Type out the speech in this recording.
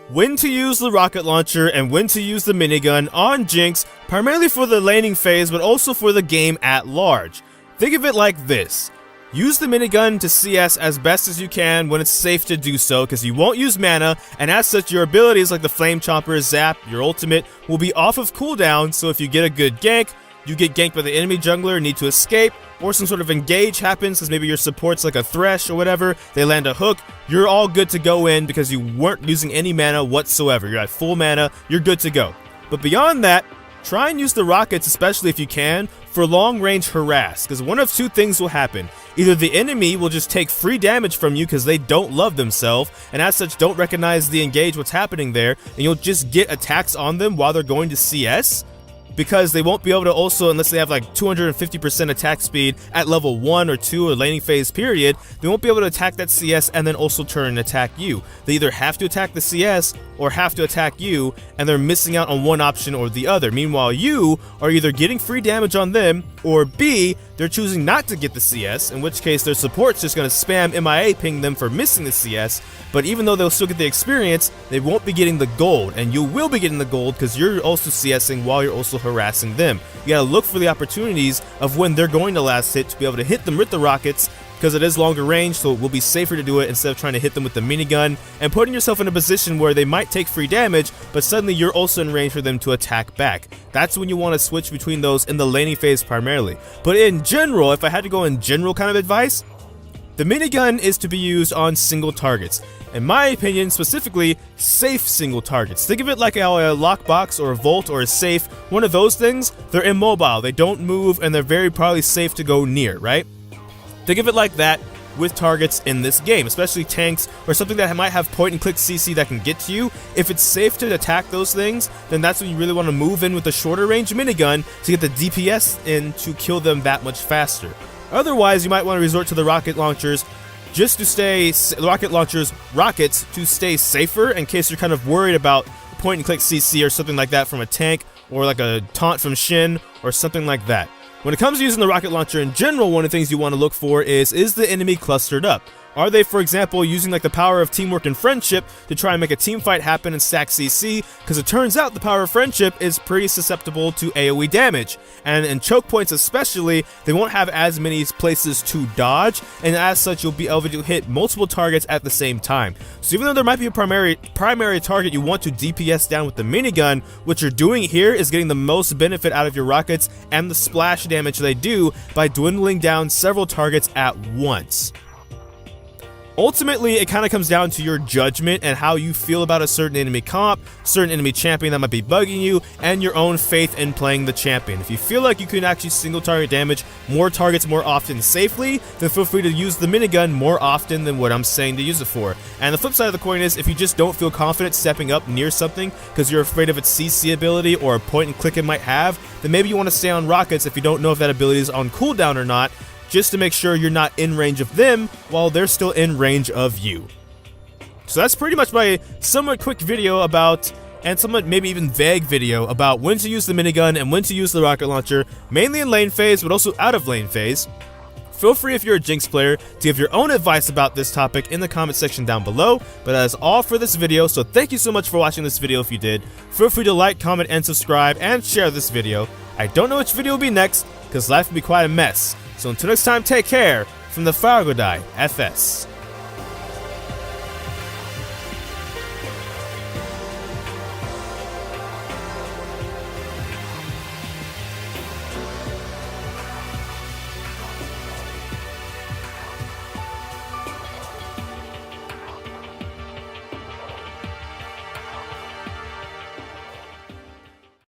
when to use the rocket launcher and when to use the minigun on Jinx, primarily for the laning phase but also for the game at large. Think of it like this. Use the minigun to CS as best as you can when it's safe to do so, because you won't use mana, and as such your abilities like the Flame Chomper, Zap, your ultimate will be off of cooldown, so if you get a good gank, you get ganked by the enemy jungler, need to escape, or some sort of engage happens because maybe your support's like a Thresh or whatever, they land a hook, you're all good to go in because you weren't using any mana whatsoever. You're at full mana, you're good to go. But beyond that, try and use the rockets, especially if you can, for long-range harass, because one of two things will happen. Either the enemy will just take free damage from you because they don't love themselves, and as such don't recognize the engage what's happening there, and you'll just get attacks on them while they're going to CS, because they won't be able to also, unless they have like 250% attack speed at level 1 or 2 or laning phase period, they won't be able to attack that CS and then also turn and attack you. They either have to attack the CS or have to attack you, and they're missing out on one option or the other. Meanwhile, you are either getting free damage on them, or B, they're choosing not to get the CS, in which case their support's just going to spam MIA ping them for missing the CS, but even though they'll still get the experience, they won't be getting the gold, and you will be getting the gold because you're also CSing while you're also harassing them. You gotta look for the opportunities of when they're going to last hit to be able to hit them with the rockets, because it is longer range, so it will be safer to do it instead of trying to hit them with the minigun and putting yourself in a position where they might take free damage, but suddenly you're also in range for them to attack back. That's when you want to switch between those in the laning phase primarily. But in general, if I had to go in general kind of advice, the minigun is to be used on single targets. In my opinion, specifically, safe single targets. Think of it like a lockbox or a vault or a safe. One of those things, they're immobile, they don't move, and they're very probably safe to go near, right? Think of it like that with targets in this game, especially tanks or something that might have point and click CC that can get to you. If it's safe to attack those things, then that's when you really want to move in with a shorter range minigun to get the DPS in to kill them that much faster. Otherwise, you might want to resort to the rocket launchers just to stay, rockets to stay safer in case you're kind of worried about point and click CC or something like that from a tank, or like a taunt from Shin or something like that. When it comes to using the rocket launcher in general, one of the things you want to look for is the enemy clustered up? Are they, for example, using like the power of teamwork and friendship to try and make a team fight happen and stack CC? Because it turns out the power of friendship is pretty susceptible to AoE damage, and in choke points especially, they won't have as many places to dodge, and as such you'll be able to hit multiple targets at the same time. So even though there might be a primary target you want to DPS down with the minigun, what you're doing here is getting the most benefit out of your rockets and the splash damage they do by dwindling down several targets at once. Ultimately, it kind of comes down to your judgment and how you feel about a certain enemy comp, certain enemy champion that might be bugging you, and your own faith in playing the champion. If you feel like you can actually single target damage more targets more often safely, then feel free to use the minigun more often than what I'm saying to use it for. And the flip side of the coin is, if you just don't feel confident stepping up near something because you're afraid of its CC ability or a point and click it might have, then maybe you want to stay on rockets if you don't know if that ability is on cooldown or not, just to make sure you're not in range of them while they're still in range of you. So that's pretty much my somewhat quick video about, and somewhat maybe even vague video about when to use the minigun and when to use the rocket launcher, mainly in lane phase but also out of lane phase. Feel free, if you're a Jinx player, to give your own advice about this topic in the comment section down below. But that is all for this video, so thank you so much for watching this video if you did. Feel free to like, comment, and subscribe, and share this video. I don't know which video will be next, because life will be quite a mess. So until next time, take care from the Fire FS.